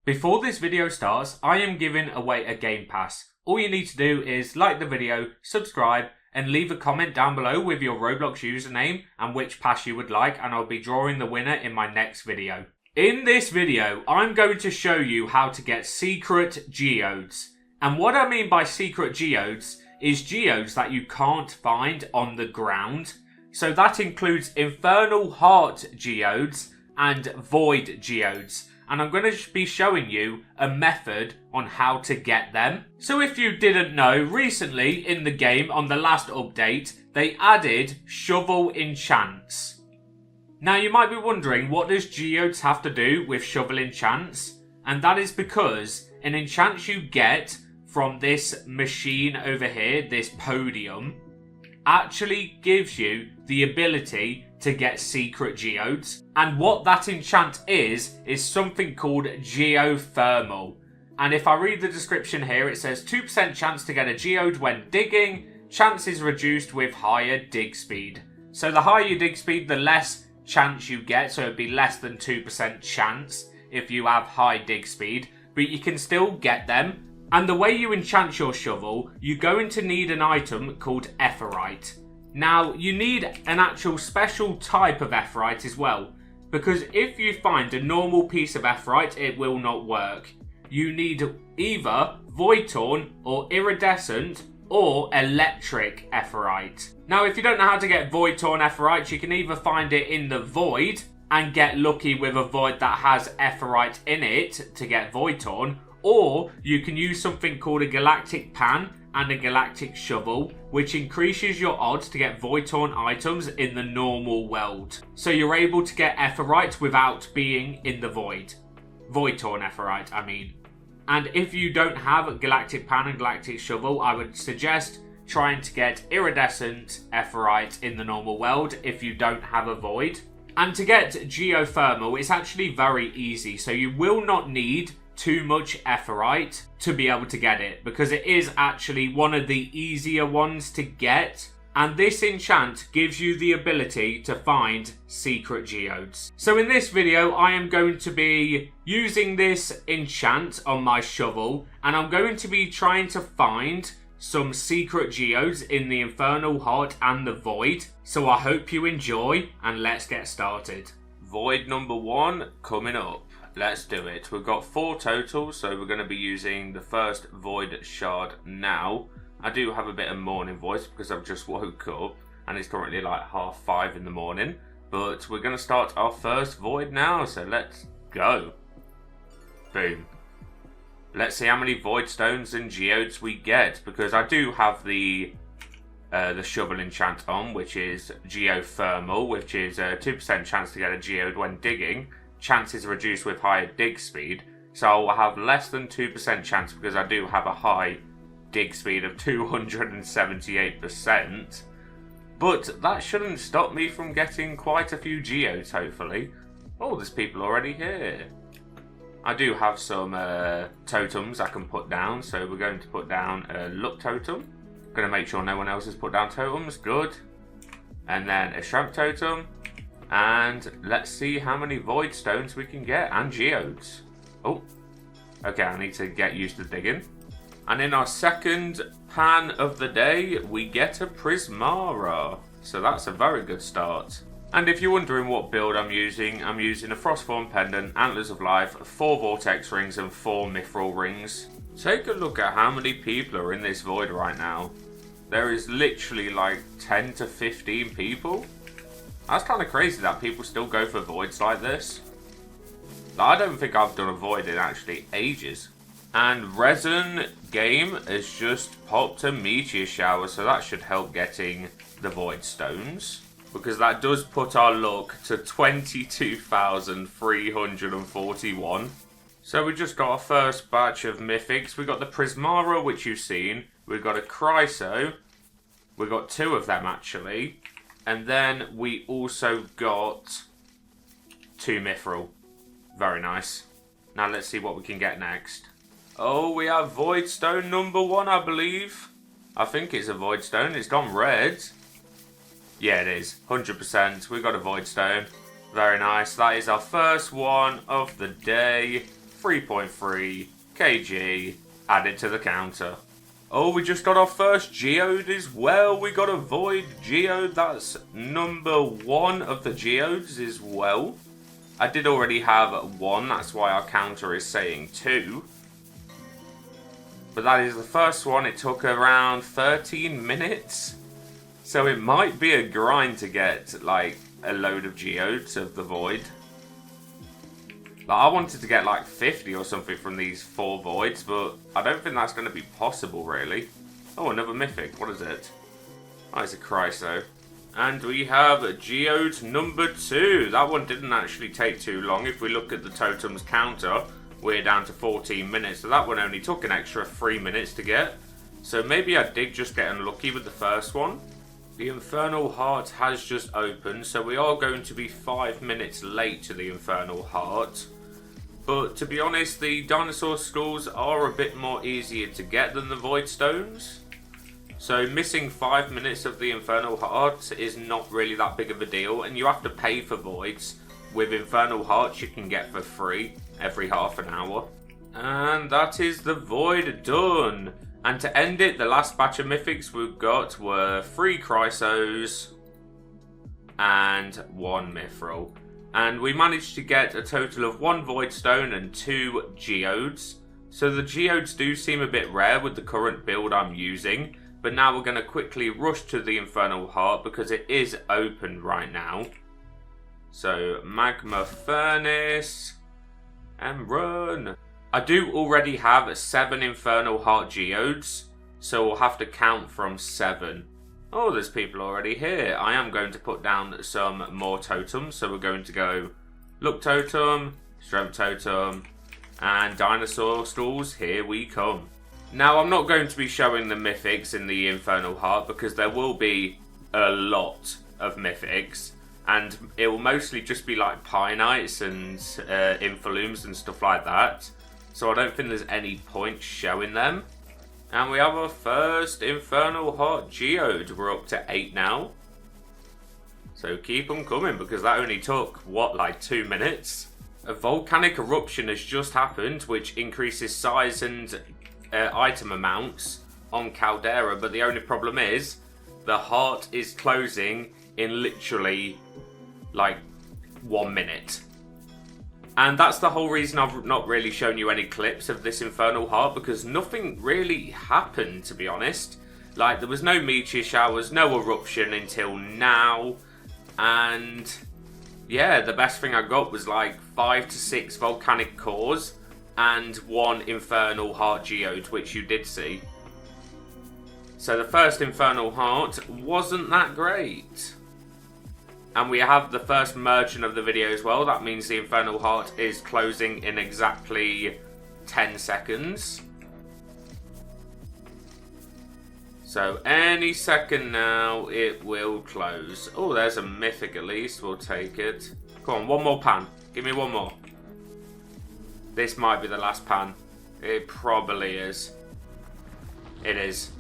Before this video starts, I am giving away a game pass. All you need to do is like the video, subscribe, and leave a comment down below with your Roblox username and which pass you would like, and I'll be drawing the winner in my next video. In this video, I'm going to show you how to get secret geodes. And what I mean by secret geodes is geodes that you can't find on the ground. So that includes Infernal Heart Geodes and Void Geodes. And I'm going to be showing you a method on how to get them. So if you didn't know, recently in the game on the last update, they added shovel enchants. Now you might be wondering, what does geodes have to do with shovel enchants? And that is because an enchant you get from this machine over here, this podium, actually gives you the ability to get secret geodes. And what that enchant is something called geothermal. And if I read the description here, it says 2% chance to get a geode when digging. Chance is reduced with higher dig speed. So the higher your dig speed, the less chance you get. So it'd be less than 2% chance if you have high dig speed. But you can still get them. And the way you enchant your shovel, you're going to need an item called Ephrite. Now, you need an actual special type of Ephrite as well, because if you find a normal piece of Ephrite, it will not work. You need either Void-Torn or Iridescent or Electric Ephrite. Now, if you don't know how to get Void-Torn Ephrite, you can either find it in the Void and get lucky with a Void that has Ephrite in it to get Void-Torn, or you can use something called a Galactic Pan and a Galactic Shovel, which increases your odds to get Void-Torn items in the normal world. So you're able to get Ephrite without being in the Void. Void-Torn Ephrite, I mean. And if you don't have a Galactic Pan and Galactic Shovel, I would suggest trying to get Iridescent Ephrite in the normal world if you don't have a Void. And to get Geothermal, it's actually very easy. So you will not need too much Ephrite to be able to get it, because it is actually one of the easier ones to get, and this enchant gives you the ability to find secret geodes. So in this video I am going to be using this enchant on my shovel, and I'm going to be trying to find some secret geodes in the Infernal Heart and the Void. So I hope you enjoy, and let's get started. Void number 1 coming up. Let's do it. We've got 4 totals, so we're going to be using the first Void Shard now. I do have a bit of morning voice because I've just woke up and it's currently like 5:30 in the morning. But we're going to start our first Void now, so let's go. Boom. Let's see how many Void Stones and Geodes we get, because I do have the shovel enchant on, which is Geothermal, which is a 2% chance to get a geode when digging. Chances reduced with higher dig speed, so I'll have less than 2% chance because I do have a high dig speed of 278%. But that shouldn't stop me from getting quite a few geodes, hopefully. Oh, there's people already here. I do have some totems I can put down, so we're going to put down a luck totem. Going to make sure no one else has put down totems, good. And then a shrimp totem. And let's see how many Void Stones we can get, and Geodes. Oh, okay, I need to get used to digging. And in our second pan of the day, we get a Prismara. So that's a very good start. And if you're wondering what build I'm using a Frostform Pendant, Antlers of Life, 4 Vortex Rings and 4 Mithril Rings. Take a look at how many people are in this Void right now. There is literally like 10 to 15 people. That's kind of crazy that people still go for voids like this. I don't think I've done a void in actually ages. And Resin Game has just popped a meteor shower, so that should help getting the void stones, because that does put our luck to 22,341. So we just got our first batch of mythics. We got the Prismara, which you've seen. We've got a Chryso. We got 2 of them actually. And then we also got 2 Mithril. Very nice. Now let's see what we can get next. Oh, we have Void Stone number 1, I believe. I think it's a Void Stone. It's gone red. Yeah, it is. 100%. We got a Void Stone. Very nice. That is our first one of the day. 3.3 kg added to the counter. Oh, we just got our first geode as well. We got a Void Geode. That's number 1 of the geodes as well. I did already have 1. That's why our counter is saying 2. But that is the first one. It took around 13 minutes. So it might be a grind to get like a load of geodes of the Void. Like, I wanted to get like 50 or something from these 4 voids, but I don't think that's going to be possible, really. Oh, another mythic. What is it? Oh, it's a Chryso. And we have geode number 2. That one didn't actually take too long. If we look at the totems counter, we're down to 14 minutes. So that one only took an extra 3 minutes to get. So maybe I did just get unlucky with the first one. The Infernal Heart has just opened, so we are going to be 5 minutes late to the Infernal Heart. But to be honest, the dinosaur skulls are a bit more easier to get than the Void Stones. So missing 5 minutes of the Infernal Heart is not really that big of a deal. And you have to pay for Voids. With Infernal Hearts you can get for free every half an hour. And that is the Void done. And to end it, the last batch of mythics we got were 3 Chrysos and 1 Mithril. And we managed to get a total of 1 Void Stone and 2 Geodes. So the Geodes do seem a bit rare with the current build I'm using. But now we're going to quickly rush to the Infernal Heart because it is open right now. So Magma Furnace and run. I do already have 7 Infernal Heart Geodes. So we'll have to count from 7. Oh, there's people already here. I am going to put down some more totems. So we're going to go Luck Totem, Strength Totem, and Dinosaur Stalls. Here we come. Now, I'm not going to be showing the mythics in the Infernal Heart because there will be a lot of mythics. And it will mostly just be like Pionites and Infilums and stuff like that. So I don't think there's any point showing them. And we have our first Infernal Heart Geode. We're up to 8 now. So keep them coming because that only took, what, like 2 minutes? A volcanic eruption has just happened, which increases size and item amounts on Caldera. But the only problem is, the heart is closing in literally, like, 1 minute. And that's the whole reason I've not really shown you any clips of this Infernal Heart, because nothing really happened, to be honest. Like, there was no meteor showers, no eruption until now. And yeah, the best thing I got was like 5 to 6 volcanic cores and 1 Infernal Heart Geode, which you did see. So the first Infernal Heart wasn't that great. And we have the first merchant of the video as well. That means the Infernal Heart is closing in exactly 10 seconds. So any second now it will close. Oh, there's a mythic at least. We'll take it. Come on, one more pan. Give me one more. This might be the last pan. It probably is. It is.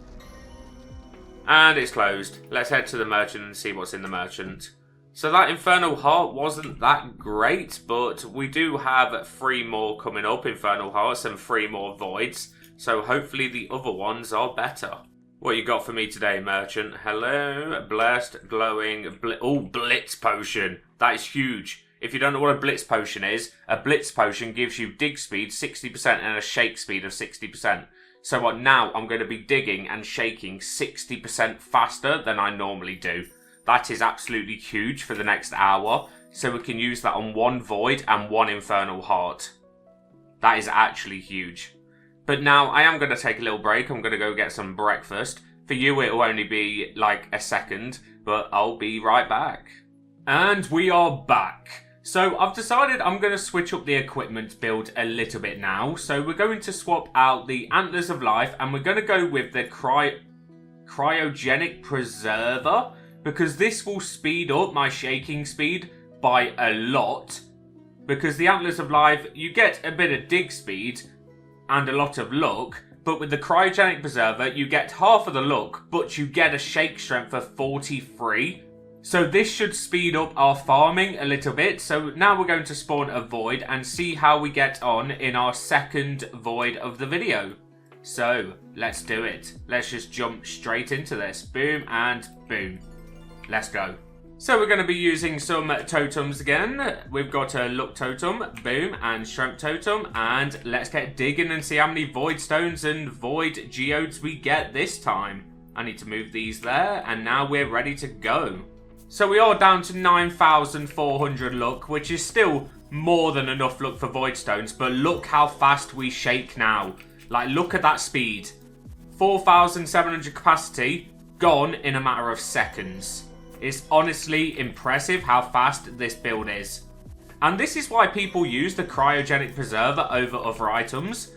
And it's closed. Let's head to the merchant and see what's in the merchant. So that Infernal Heart wasn't that great, but we do have 3 more coming up, Infernal Hearts, and 3 more Voids. So hopefully the other ones are better. What you got for me today, merchant? Hello, blessed, glowing, Blitz Potion. That is huge. If you don't know what a Blitz Potion is, a Blitz Potion gives you dig speed 60% and a shake speed of 60%. So what now I'm going to be digging and shaking 60% faster than I normally do. That is absolutely huge for the next hour. So we can use that on 1 Void and 1 Infernal Heart. That is actually huge. But now I am going to take a little break. I'm going to go get some breakfast. For you it will only be like a second. But I'll be right back. And we are back. So I've decided I'm going to switch up the equipment build a little bit now. So we're going to swap out the Antlers of Life. And we're going to go with the Cryogenic Preserver. Because this will speed up my shaking speed by a lot. Because the Antlers of Life, you get a bit of dig speed and a lot of luck. But with the Cryogenic Preserver, you get half of the luck, but you get a shake strength of 43. So this should speed up our farming a little bit. So now we're going to spawn a void and see how we get on in our second void of the video. So let's do it. Let's just jump straight into this. Boom and boom. Let's go. So we're going to be using some totems again. We've got a luck totem, boom, and shrimp totem. And let's get digging and see how many void stones and void geodes we get this time. I need to move these there, and now we're ready to go. So we are down to 9,400 luck, which is still more than enough luck for void stones. But look how fast we shake now. Like, look at that speed. 4,700 capacity, gone in a matter of seconds. It's honestly impressive how fast this build is. And this is why people use the cryogenic preserver over other items.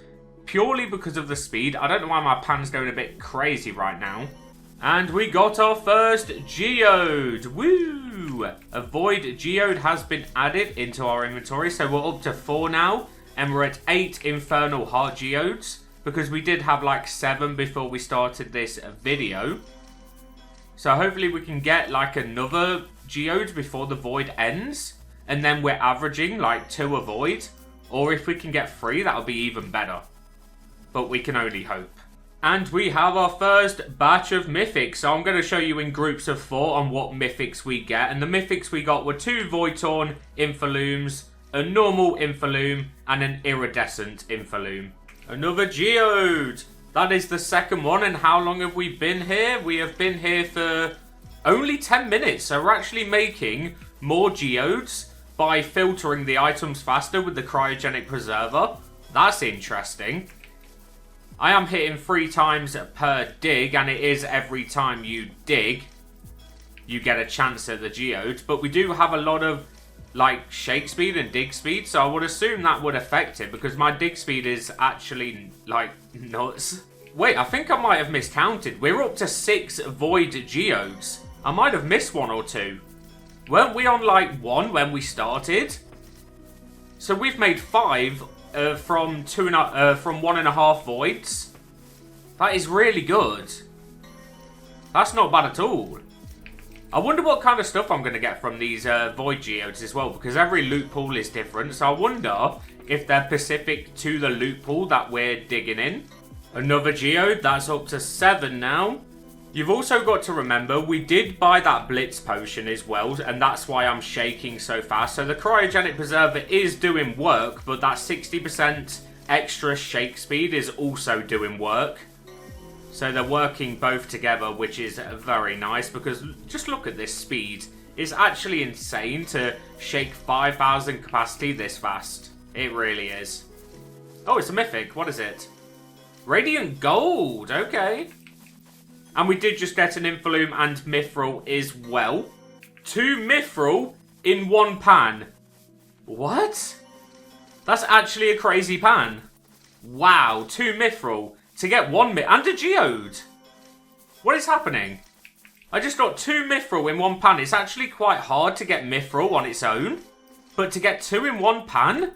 Purely because of the speed. I don't know why my pan's going a bit crazy right now. And we got our first geode. Woo! A void geode has been added into our inventory. So we're up to 4 now. And we're at 8 Infernal Heart Geodes. Because we did have like 7 before we started this video. So hopefully we can get like another geode before the void ends. And then we're averaging like 2 a void. Or if we can get 3, that'll be even better. But we can only hope. And we have our first batch of mythics. So I'm going to show you in groups of 4 on what mythics we get. And the mythics we got were 2 Void-Torn Inferlooms, a normal Inferloom, and an iridescent Inferloom. Another geode! That is the second one, and how long have we been here? We have been here for only 10 minutes, so we're actually making more geodes by filtering the items faster with the cryogenic preserver. That's interesting. I am hitting 3 times per dig, and it is every time you dig, you get a chance at the geode, but we do have a lot of like shake speed and dig speed, so I would assume that would affect it because my dig speed is actually like nuts. Wait, I think I might have miscounted. We're up to 6 void geodes. I might have missed 1 or 2. Weren't we on like 1 when we started? So we've made 5 from 1.5 voids. That is really good. That's not bad at all. I wonder what kind of stuff I'm going to get from these void geodes as well, because every loot pool is different. So I wonder if they're specific to the loot pool that we're digging in. Another geode, that's up to 7 now. You've also got to remember, we did buy that blitz potion as well, and that's why I'm shaking so fast. So the cryogenic preserver is doing work, but that 60% extra shake speed is also doing work. So they're working both together, which is very nice because just look at this speed. It's actually insane to shake 5,000 capacity this fast. It really is. Oh, it's a mythic. What is it? Radiant Gold. Okay. And we did just get an Inferloom and Mithril as well. 2 Mithril in 1 pan. What? That's actually a crazy pan. Wow, 2 Mithril. To get 1 and a geode. What is happening? I just got 2 Mithril in 1 pan. It's actually quite hard to get Mithril on its own. But to get 2 in 1 pan?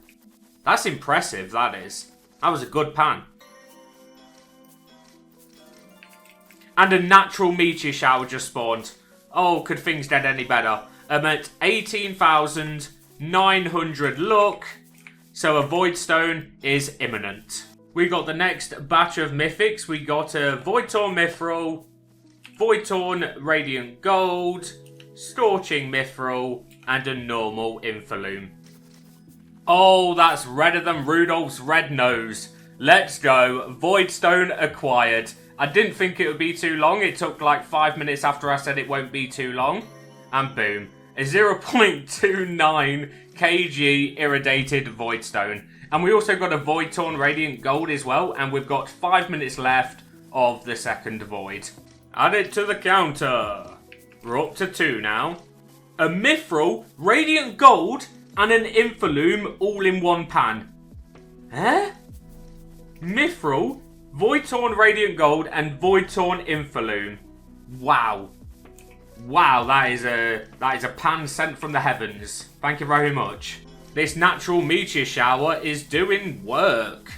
That's impressive, that is. That was a good pan. And a natural meteor shower just spawned. Oh, could things get any better? I'm at 18,900 luck. So a void stone is imminent. We got the next batch of mythics. We got a Void-Torn Mithril, Void-Torn Radiant Gold, Scorching Mithril, and a normal Inferloom. Oh, that's redder than Rudolph's red nose. Let's go. Voidstone acquired. I didn't think it would be too long. It took like 5 minutes after I said it won't be too long. And boom. A 0.29 kg irradiated Voidstone. And we also got a Void-Torn Radiant Gold as well. And we've got 5 minutes left of the second Void. Add it to the counter. We're up to 2 now. A Mithril, Radiant Gold, and an Inferloom all in one pan. Eh? Mithril, Void-Torn Radiant Gold, and Void-Torn Inferloom. Wow. Wow, that is a pan sent from the heavens. Thank you very much. This natural meteor shower is doing work.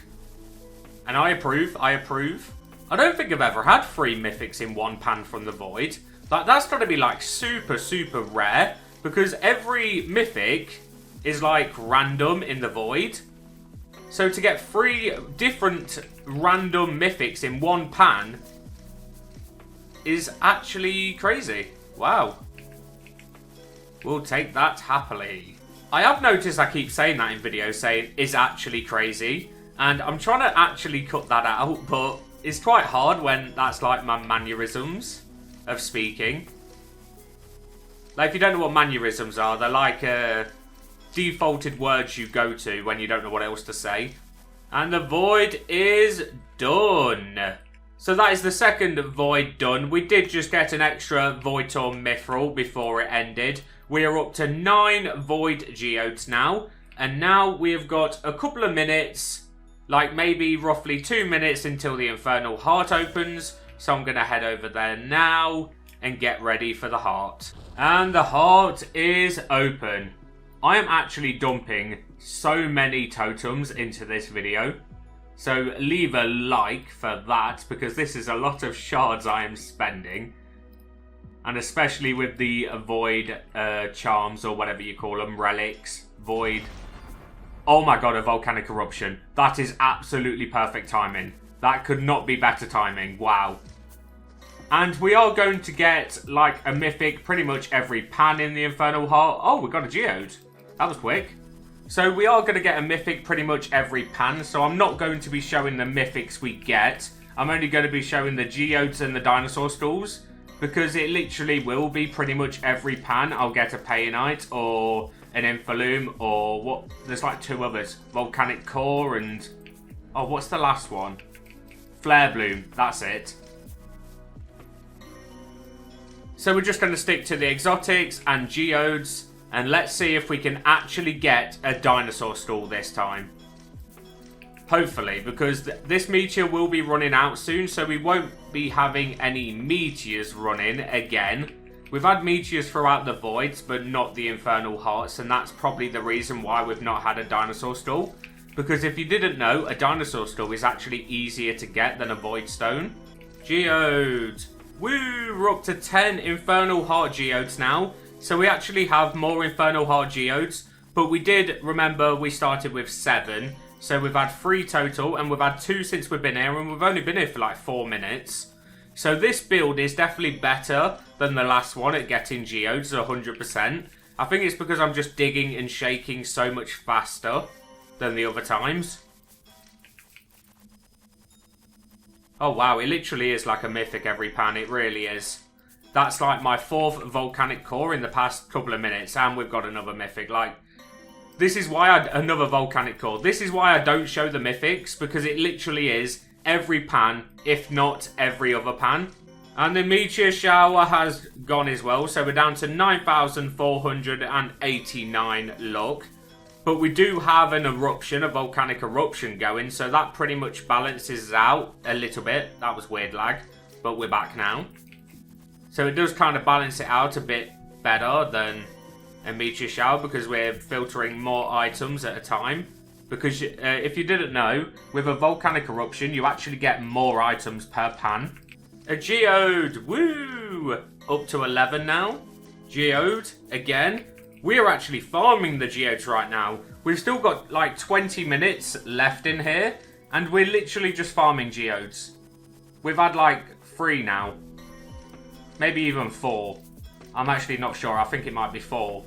And I approve, I approve. I don't think I've ever had 3 mythics in one pan from the Void. Like, that's got to be like super, super rare, because every mythic is like random in the Void. So to get 3 different random mythics in one pan is actually crazy. Wow. We'll take that happily. I have noticed I keep saying that in videos, saying is actually crazy, and I'm trying to actually cut that out, but it's quite hard when that's like my mannerisms of speaking. Like, if you don't know what mannerisms are, they're like defaulted words you go to when you don't know what else to say. And the Void is done. So that is the second Void done. We did just get an extra Void Torn Mithril before it ended. We are up to 9 Void Geodes now. And now we have got a couple of minutes, like maybe roughly 2 minutes until the Infernal Heart opens. So I'm going to head over there now and get ready for the heart. And the heart is open. I am actually dumping so many totems into this video. So leave a like for that, because this is a lot of shards I am spending. And especially with the Void charms, or whatever you call them, relics, Void. Oh my god, a volcanic eruption. That is absolutely perfect timing. That could not be better timing. Wow. And we are going to get like a mythic pretty much every pan in the Infernal Heart. Oh, we got a geode. That was quick. So we are going to get a mythic pretty much every pan. So I'm not going to be showing the mythics we get. I'm only going to be showing the geodes and the dinosaur stalls, because it literally will be pretty much every pan. I'll get a Payanite or an Infaloom, or what? There's like 2 others. Volcanic Core and... oh, what's the last one? Flare Bloom. That's it. So we're just going to stick to the exotics and geodes, and let's see if we can actually get a dinosaur stall this time. Hopefully, because this meteor will be running out soon, so we won't be having any meteors running again. We've had meteors throughout the Voids, but not the Infernal Hearts, and that's probably the reason why we've not had a dinosaur stall. Because if you didn't know, a dinosaur stall is actually easier to get than a Void Stone. Geode! Woo! We're up to 10 Infernal Heart Geodes now. So we actually have more Infernal Heart Geodes. But we did, remember, we started with 7. So we've had 3 total, and we've had 2 since we've been here. And we've only been here for like 4 minutes. So this build is definitely better than the last one at getting Geodes, 100%. I think it's because I'm just digging and shaking so much faster than the other times. Oh wow, it literally is like a mythic every pan, it really is. That's like my 4th volcanic core in the past couple of minutes, and we've got another mythic. Like, this is why another volcanic core. This is why I don't show the mythics, because it literally is every pan, if not every other pan. And the meteor shower has gone as well, so we're down to 9,489 luck. But we do have an eruption, a volcanic eruption going, so that pretty much balances out a little bit. That was weird lag, but we're back now. So it does kind of balance it out a bit better than a meteor shower, because we're filtering more items at a time. Because if you didn't know, with a volcanic eruption, you actually get more items per pan. A geode, woo! Up to 11 now. Geode, again. We are actually farming the geodes right now. We've still got like 20 minutes left in here, and we're literally just farming geodes. We've had like 3 now. Maybe even 4. I'm actually not sure. I think it might be 4.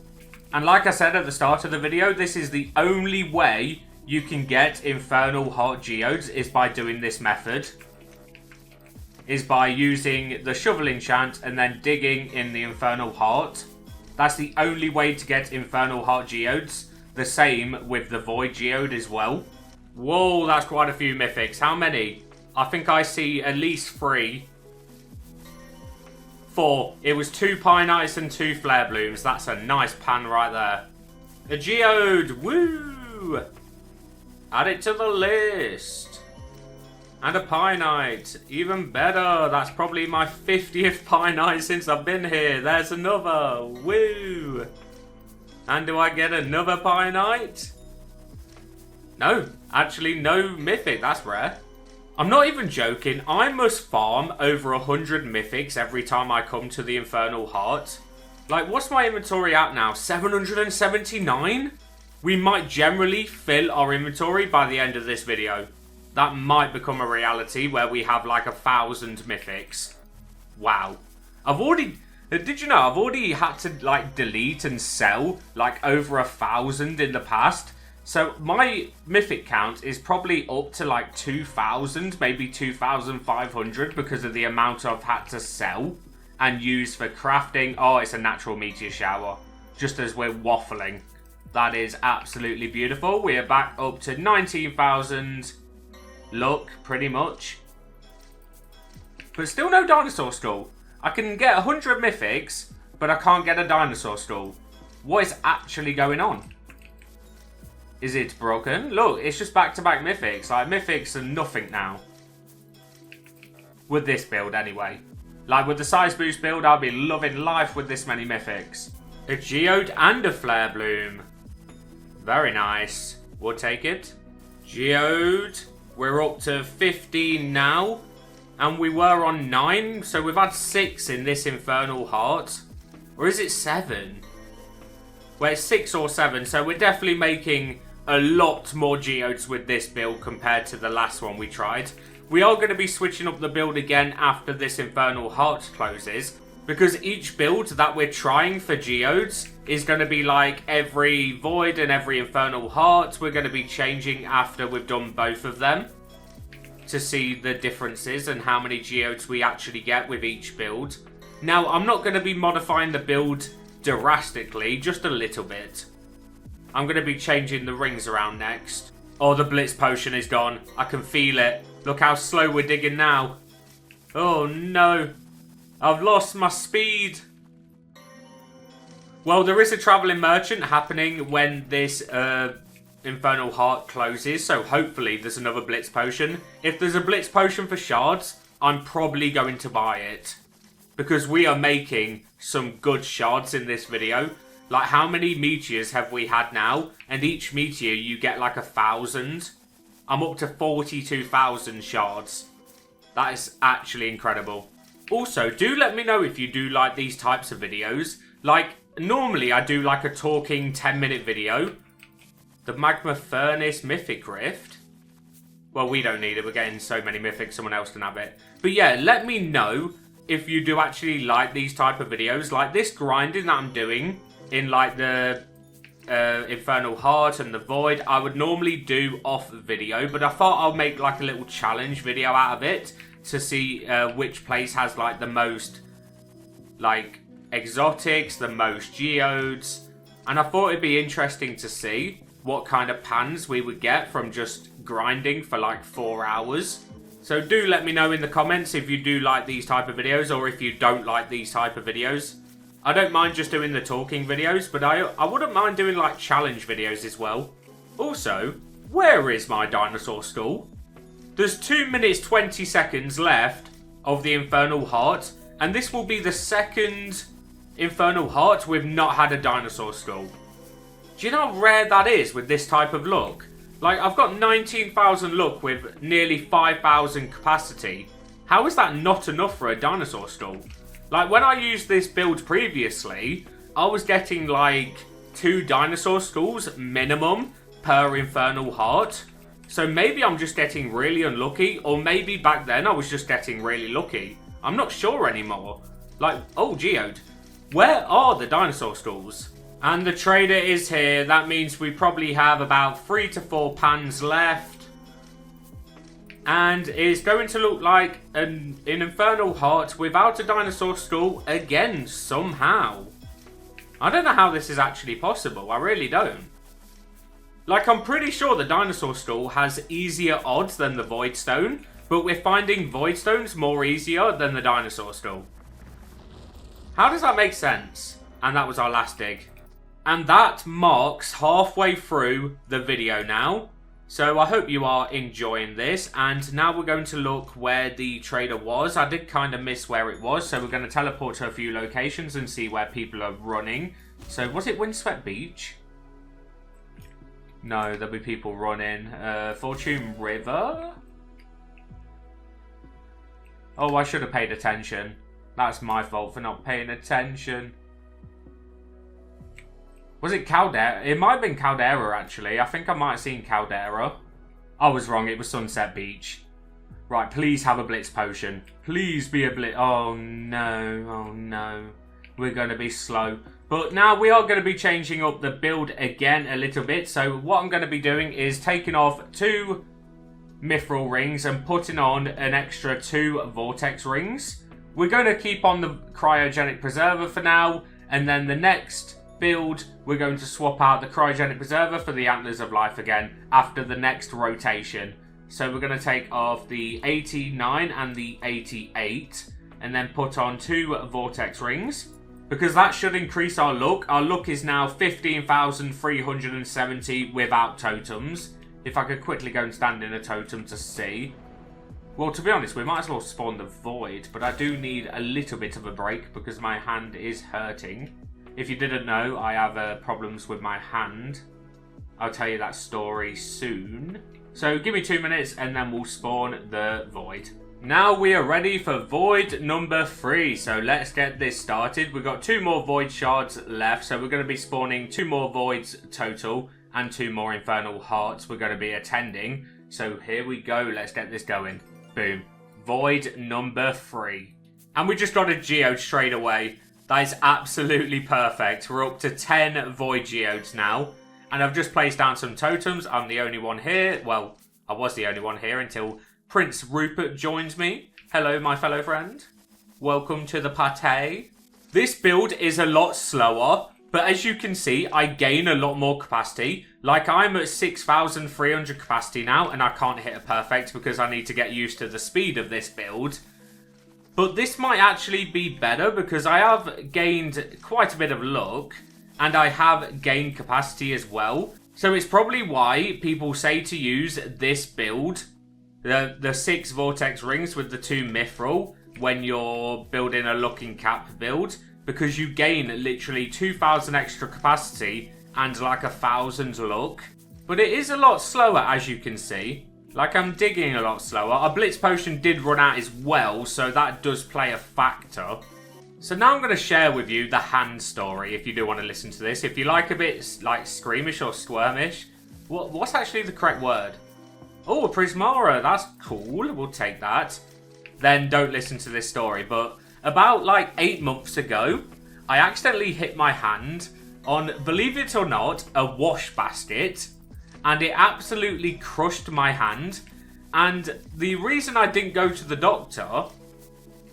And like I said at the start of the video, this is the only way you can get Infernal Heart Geodes, is by doing this method. Is by using the shovel enchant and then digging in the Infernal Heart. That's the only way to get Infernal Heart Geodes. The same with the Void Geode as well. Whoa, that's quite a few mythics. How many? I think I see at least 3. 4. It was 2 Pinites and 2 Flare Blooms. That's a nice pan right there. A geode. Woo! Add it to the list. And a Pinite. Even better. That's probably my 50th Pinite since I've been here. There's another. Woo! And do I get another Pinite? No. Actually, no mythic. That's rare. I'm not even joking. I must farm over 100 mythics every time I come to the Infernal Heart. Like, what's my inventory at now? 779? We might generally fill our inventory by the end of this video. That might become a reality where we have like 1,000 mythics. Wow. Did you know I've already had to like delete and sell like over 1,000 in the past? So my mythic count is probably up to like 2,000, maybe 2,500 because of the amount I've had to sell and use for crafting. Oh, it's a natural meteor shower. Just as we're waffling. That is absolutely beautiful. We are back up to 19,000 luck, pretty much. But still no dinosaur skull. I can get 100 mythics, but I can't get a dinosaur skull. What is actually going on? Is it broken? Look, it's just back-to-back mythics. Like, mythics are nothing now. With this build, anyway. Like, with the size boost build, I'll be loving life with this many mythics. A geode and a flare bloom. Very nice. We'll take it. Geode. We're up to 15 now. And we were on 9. So we've had 6 in this Infernal Heart. Or is it 7? Well, it's 6 or 7. So we're definitely making a lot more geodes with this build compared to the last one we tried. We are going to be switching up the build again after this Infernal Heart closes. Because each build that we're trying for geodes is going to be like every Void and every Infernal Heart. We're going to be changing after we've done both of them to see the differences and how many geodes we actually get with each build. Now, I'm not going to be modifying the build drastically, just a little bit. I'm going to be changing the rings around next. Oh, the Blitz Potion is gone. I can feel it. Look how slow we're digging now. Oh no. I've lost my speed. Well, there is a travelling merchant happening when this Infernal Heart closes, so hopefully there's another Blitz Potion. If there's a Blitz Potion for shards, I'm probably going to buy it. Because we are making some good shards in this video. Like, how many meteors have we had now? And each meteor you get like 1,000. I'm up to 42,000 shards. That is actually incredible. Also, do let me know if you do like these types of videos. Like, normally I do like a talking 10-minute video. The Magma Furnace Mythic Rift. Well, we don't need it. We're getting so many mythics, someone else can have it. But yeah, let me know if you do actually like these type of videos. Like this grinding that I'm doing in like the Infernal Heart and the Void, I would normally do off video. But I thought I'll make like a little challenge video out of it to see which place has like the most like exotics, the most geodes. And I thought it'd be interesting to see what kind of pans we would get from just grinding for like 4 hours. So do let me know in the comments if you do like these type of videos or if you don't like these type of videos. I don't mind just doing the talking videos, but I wouldn't mind doing like challenge videos as well. Also, where is my dinosaur skull? There's 2 minutes 20 seconds left of the Infernal Heart, and this will be the second Infernal Heart we've not had a dinosaur skull. Do you know how rare that is with this type of luck? Like, I've got 19,000 luck with nearly 5,000 capacity. How is that not enough for a dinosaur skull? Like, when I used this build previously, I was getting like 2 dinosaur skulls minimum per Infernal Heart. So maybe I'm just getting really unlucky, or maybe back then I was just getting really lucky. I'm not sure anymore. Like, oh, geode. Where are the dinosaur skulls? And the trader is here. That means we probably have about 3 to 4 pans left. And it's going to look like an Infernal Heart without a dinosaur skull again, somehow. I don't know how this is actually possible. I really don't. Like, I'm pretty sure the dinosaur skull has easier odds than the Void Stone, but we're finding Void Stones more easier than the dinosaur skull. How does that make sense? And that was our last dig. And that marks halfway through the video now. So I hope you are enjoying this. And now we're going to look where the trader was. I did kind of miss where it was. So we're going to teleport to a few locations and see where people are running. So was it Windswept Beach? No, there'll be people running. Fortune River? Oh, I should have paid attention. That's my fault for not paying attention. Was it Caldera? It might have been Caldera, actually. I think I might have seen Caldera. I was wrong. It was Sunset Beach. Right, please have a Blitz Potion. Please be a Blitz... Oh, no. Oh, no. We're going to be slow. But now we are going to be changing up the build again a little bit. So what I'm going to be doing is taking off 2 Mithril rings and putting on an extra 2 Vortex rings. We're going to keep on the Cryogenic Preserver for now. And then the next build, we're going to swap out the Cryogenic Preserver for the Antlers of Life again after the next rotation. So we're going to take off the 89 and the 88 and then put on 2 Vortex rings. Because that should increase our luck. Our luck is now 15,370 without totems. If I could quickly go and stand in a totem to see. Well, to be honest, we might as well spawn the Void. But I do need a little bit of a break because my hand is hurting. If you didn't know, I have problems with my hand. I'll tell you that story soon. So give me 2 minutes and then we'll spawn the Void. Now we are ready for Void number 3. So let's get this started. We've got 2 more Void shards left. So we're going to be spawning 2 more Voids total and 2 more Infernal Hearts we're going to be attending. So here we go. Let's get this going. Boom. Void number 3. And we just got a Geode straight away. That is absolutely perfect. We're up to 10 Void Geodes now. And I've just placed down some totems. I'm the only one here. Well, I was the only one here until Prince Rupert joins me. Hello, my fellow friend. Welcome to the party. This build is a lot slower. But as you can see, I gain a lot more capacity. Like, I'm at 6,300 capacity now. And I can't hit a perfect because I need to get used to the speed of this build. But this might actually be better because I have gained quite a bit of luck and I have gained capacity as well. So it's probably why people say to use this build, the 6 Vortex rings with the 2 Mithril when you're building a Looking Cap build, because you gain literally 2,000 extra capacity and like 1,000 luck. But it is a lot slower, as you can see. Like, I'm digging a lot slower. Our Blitz Potion did run out as well, so that does play a factor. So now I'm going to share with you the hand story, if you do want to listen to this. If you like a bit, like, screamish or squirmish. What's actually the correct word? Oh, a Prismara. That's cool. We'll take that. Then don't listen to this story. But about, like, 8 months ago, I accidentally hit my hand on, believe it or not, a wash basket. And it absolutely crushed my hand. And the reason I didn't go to the doctor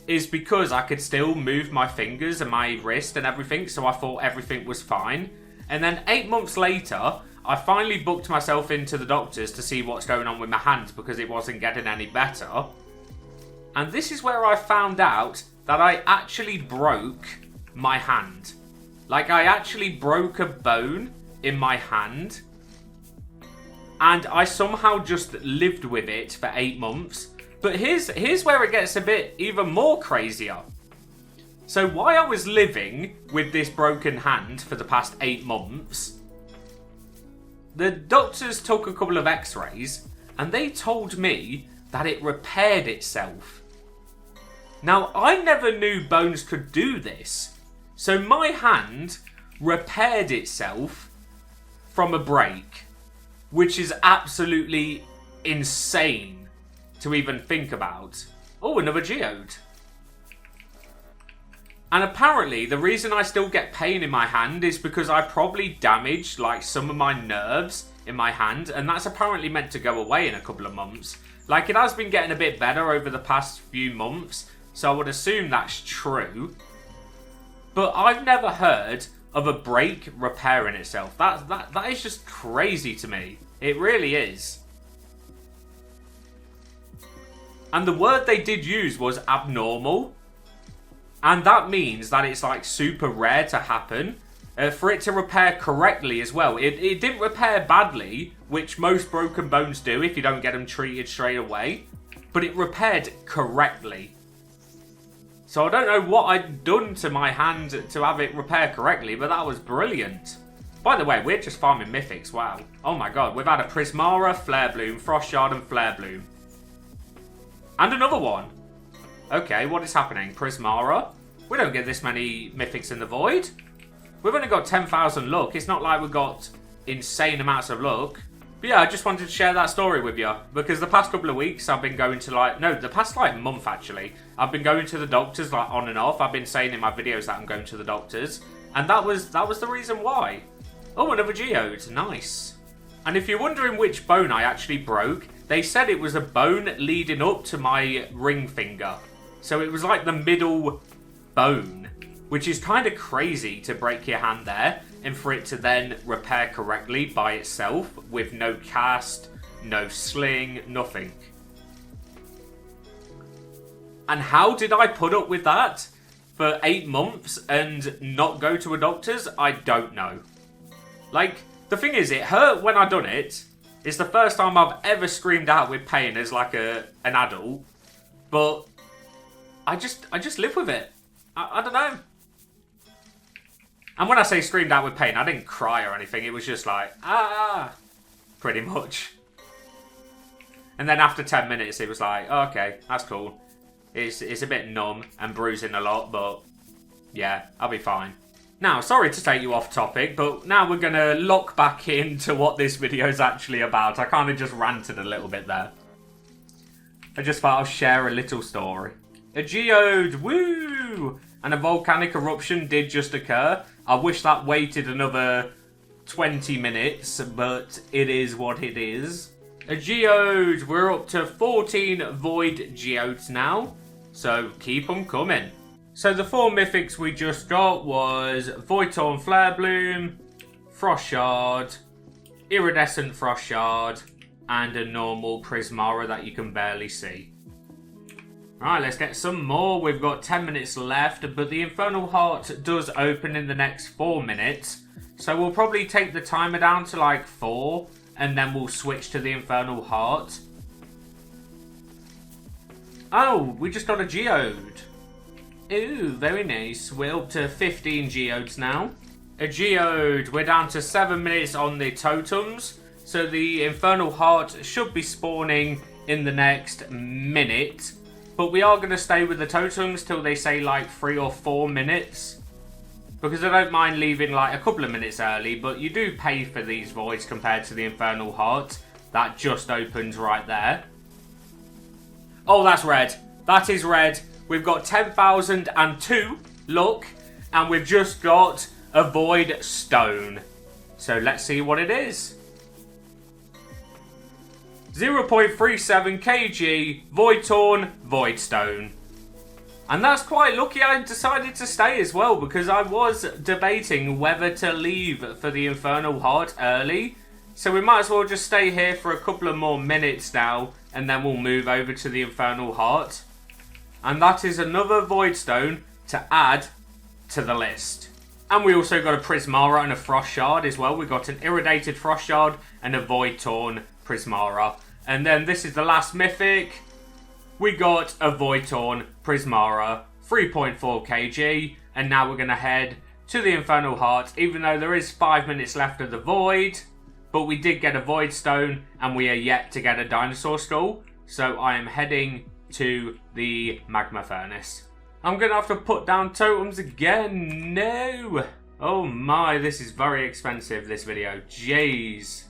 is because I could still move my fingers and my wrist and everything. So I thought everything was fine. And then 8 months later, I finally booked myself into the doctors to see what's going on with my hand because it wasn't getting any better. And this is where I found out that I actually broke my hand. Like, I actually broke a bone in my hand. And I somehow just lived with it for 8 months. But here's where it gets a bit even more crazier. So while I was living with this broken hand for the past 8 months, the doctors took a couple of x-rays and they told me that it repaired itself. Now, I never knew bones could do this. So my hand repaired itself from a break. Which is absolutely insane to even think about. Oh, another Geode. And apparently, the reason I still get pain in my hand is because I probably damaged, like, some of my nerves in my hand. And that's apparently meant to go away in a couple of months. Like, it has been getting a bit better over the past few months. So I would assume that's true. But I've never heard of a break repairing itself. That is just crazy to me. It really is. And the word they did use was abnormal. And that means that it's like super rare to happen. For it to repair correctly as well. It didn't repair badly, which most broken bones do if you don't get them treated straight away. But it repaired correctly. So I don't know what I'd done to my hand to have it repair correctly, but that was brilliant. By the way, we're just farming mythics, wow. Oh my god, we've had a Prismara, Flare Bloom, Frost Shard and Flare Bloom. And another one. Okay, what is happening? Prismara? We don't get this many mythics in the void. We've only got 10,000 luck. It's not like we've got insane amounts of luck. But yeah, I just wanted to share that story with you. Because the past couple of weeks I've been going to the past month actually. I've been going to the doctors on and off. I've been saying in my videos that I'm going to the doctors. And that was the reason why. Oh, another geode. Nice. And if you're wondering which bone I actually broke, they said it was a bone leading up to my ring finger. So it was like the middle bone, which is kind of crazy to break your hand there and for it to then repair correctly by itself with no cast, no sling, nothing. And how did I put up with that for 8 months and not go to a doctor's? I don't know. Like, the thing is, it hurt when I done it. It's the first time I've ever screamed out with pain as like an adult. But I just live with it. I don't know. And when I say screamed out with pain, I didn't cry or anything. It was just like, pretty much. And then after 10 minutes, it was like, oh, okay, that's cool. It's a bit numb and bruising a lot, but yeah, I'll be fine. Now, sorry to take you off topic, but now we're going to lock back into what this video is actually about. I kind of just ranted a little bit there. I just thought I'll share a little story. A geode, woo! And a volcanic eruption did just occur. I wish that waited another 20 minutes, but it is what it is. A geode, we're up to 14 void geodes now, so keep them coming. So the 4 mythics we just got was Void Torn Flare Bloom, Frost Shard, Iridescent Frost Shard, and a normal Prismara that you can barely see. Right, let's get some more. We've got 10 minutes left, but the Infernal Heart does open in the next 4 minutes. So we'll probably take the timer down to like 4, and then we'll switch to the Infernal Heart. Oh, we just got a geode. Ooh, very nice. We're up to 15 geodes now. A geode, we're down to 7 minutes on the totems. So the Infernal Heart should be spawning in the next minute. But we are going to stay with the totems till they say like 3 or 4 minutes. Because I don't mind leaving like a couple of minutes early. But you do pay for these voids compared to the Infernal Heart. That just opens right there. Oh, that's red. That is red. We've got 10,002 luck. And we've just got a void stone. So let's see what it is. 0.37 kg Void Torn Void Stone. And that's quite lucky I decided to stay as well, because I was debating whether to leave for the Infernal Heart early. So we might as well just stay here for a couple of more minutes now, and then we'll move over to the Infernal Heart. And that is another Void Stone to add to the list. And we also got a Prismara and a Frost Shard as well. We got an Iridated Frost Shard and a Void Torn Prismara. And then this is the last mythic. We got a Void Torn Prismara, 3.4 kg. And now we're going to head to the Infernal Heart, even though there is 5 minutes left of the Void. But we did get a Void Stone, and we are yet to get a Dinosaur Skull. So I am heading to the Magma Furnace. I'm going to have to put down totems again. No. Oh my, this is very expensive, this video. Jeez.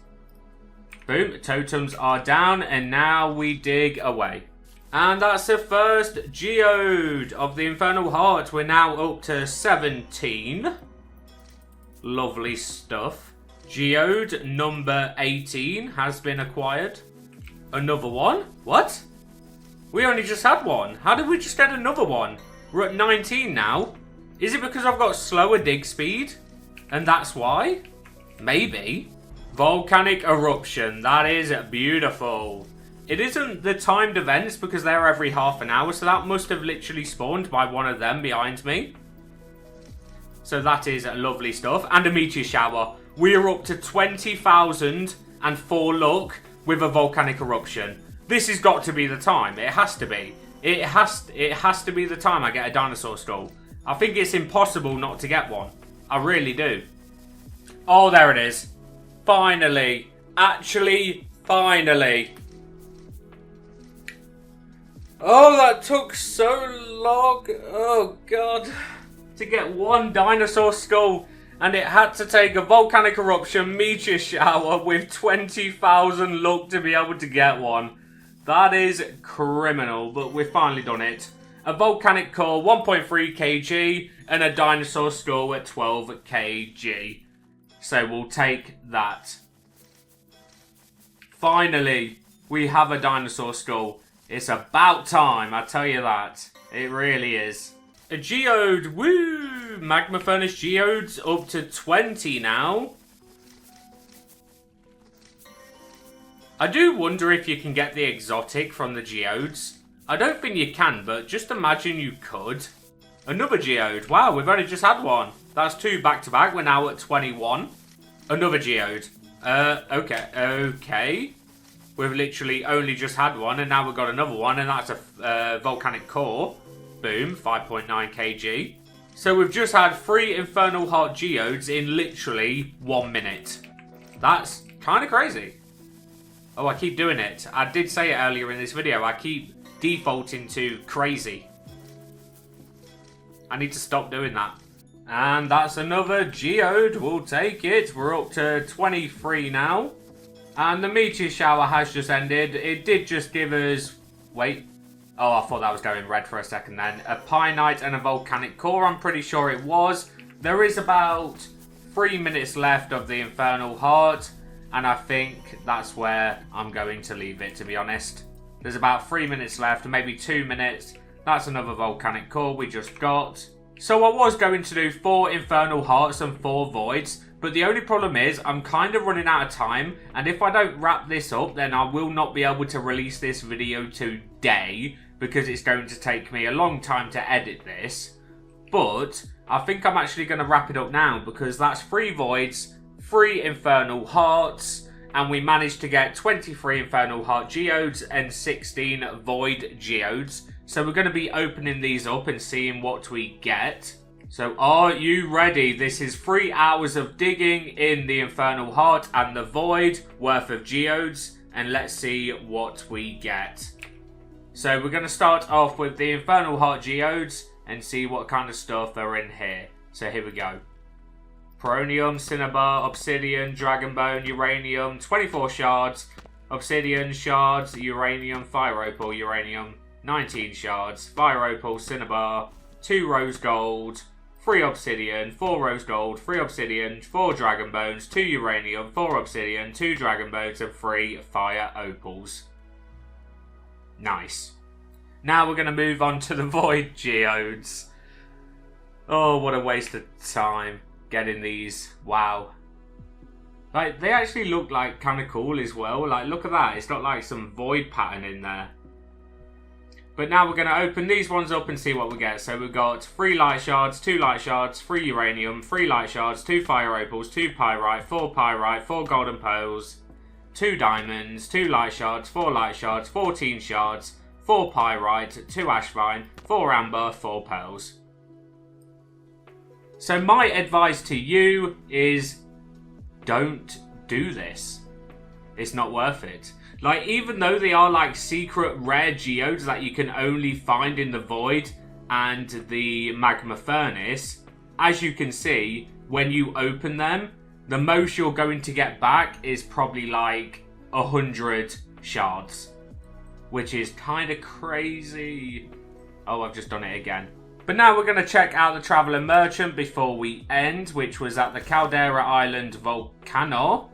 Boom, totems are down, and now we dig away. And that's the first geode of the Infernal Heart. We're now up to 17. Lovely stuff. Geode number 18 has been acquired. Another one? What? We only just had one. How did we just get another one? We're at 19 now. Is it because I've got slower dig speed? And that's why? Maybe. Volcanic eruption. That is beautiful. It isn't the timed events because they're every half an hour. So that must have literally spawned by one of them behind me. So that is lovely stuff. And a meteor shower. We are up to 20,004 luck with a volcanic eruption. This has got to be the time. It has to be. It has to be the time I get a dinosaur skull. I think it's impossible not to get one. I really do. Oh, there it is. Finally. Actually, finally. Oh, that took so long. Oh, God. To get one dinosaur skull. And it had to take a volcanic eruption meteor shower with 20,000 luck to be able to get one. That is criminal, but we've finally done it. A volcanic core 1.3 kg and a dinosaur skull at 12 kg. So we'll take that. Finally, we have a dinosaur skull. It's about time, I tell you that. It really is. A geode, woo! Magma Furnace geodes up to 20 now. I do wonder if you can get the exotic from the geodes. I don't think you can, but just imagine you could. Another geode. Wow, we've only just had one. That's 2 back to back. We're now at 21. Another geode. Okay. We've literally only just had one, and now we've got another one, and that's a volcanic core. Boom, 5.9 kg. So we've just had 3 Infernal Heart Geodes in literally 1 minute. That's kind of crazy. Oh, I keep doing it. I did say it earlier in this video. I keep defaulting to crazy. I need to stop doing that. And that's another geode. We'll take it. We're up to 23 now. And the meteor shower has just ended. It did just give us... Wait. Oh, I thought that was going red for a second then. A Pionite and a volcanic core, I'm pretty sure it was. There is about 3 minutes left of the Infernal Heart. And I think that's where I'm going to leave it, to be honest. There's about 3 minutes left, maybe 2 minutes. That's another volcanic core we just got. So I was going to do 4 Infernal Hearts and 4 Voids. But the only problem is, I'm kind of running out of time. And if I don't wrap this up, then I will not be able to release this video today. Because it's going to take me a long time to edit this. But I think I'm actually going to wrap it up now. Because that's 3 Voids, 3 Infernal Hearts. And we managed to get 23 Infernal Heart Geodes and 16 Void Geodes. So we're going to be opening these up and seeing what we get. So are you ready? This is 3 hours of digging in the Infernal Heart and the Void worth of Geodes. And let's see what we get. So we're going to start off with the Infernal Heart Geodes and see what kind of stuff are in here. So here we go. Poronium, Cinnabar, Obsidian, Dragonbone, Uranium, 24 shards, Obsidian, shards, Uranium, Fire Opal, Uranium, 19 shards, Fire Opal, Cinnabar, 2 Rose Gold, 3 Obsidian, 4 Rose Gold, 3 Obsidian, 4 Dragonbones, 2 Uranium, 4 Obsidian, 2 Dragonbones and 3 Fire Opals. Nice. Now we're going to move on to the Void Geodes. Oh, what a waste of time getting these. Wow. Like, they actually look like kind of cool as well. Like, look at that. It's got like some void pattern in there. But now we're going to open these ones up and see what we get. So we've got 3 light shards, 2 light shards, 3 uranium, 3 light shards, 2 fire opals, 2 pyrite, 4 golden pearls, 2 diamonds, 2 light shards, 4 light shards, 14 shards, 4 pyrite, 2 ashvine, 4 amber, 4 pearls. So my advice to you is don't do this. It's not worth it. Like, even though they are like secret rare geodes that you can only find in the Void and the Magma Furnace, as you can see, when you open them, the most you're going to get back is probably like 100 shards. Which is kind of crazy. Oh, I've just done it again. But now we're going to check out the Traveller Merchant before we end, which was at the Caldera Island Volcano.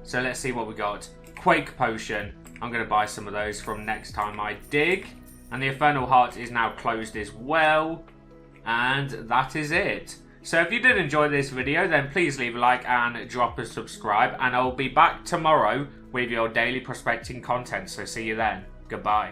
So let's see what we got. Quake Potion. I'm going to buy some of those from next time I dig. And the Infernal Heart is now closed as well. And that is it. So if you did enjoy this video, then please leave a like and drop a subscribe. And I'll be back tomorrow with your daily prospecting content. So see you then. Goodbye.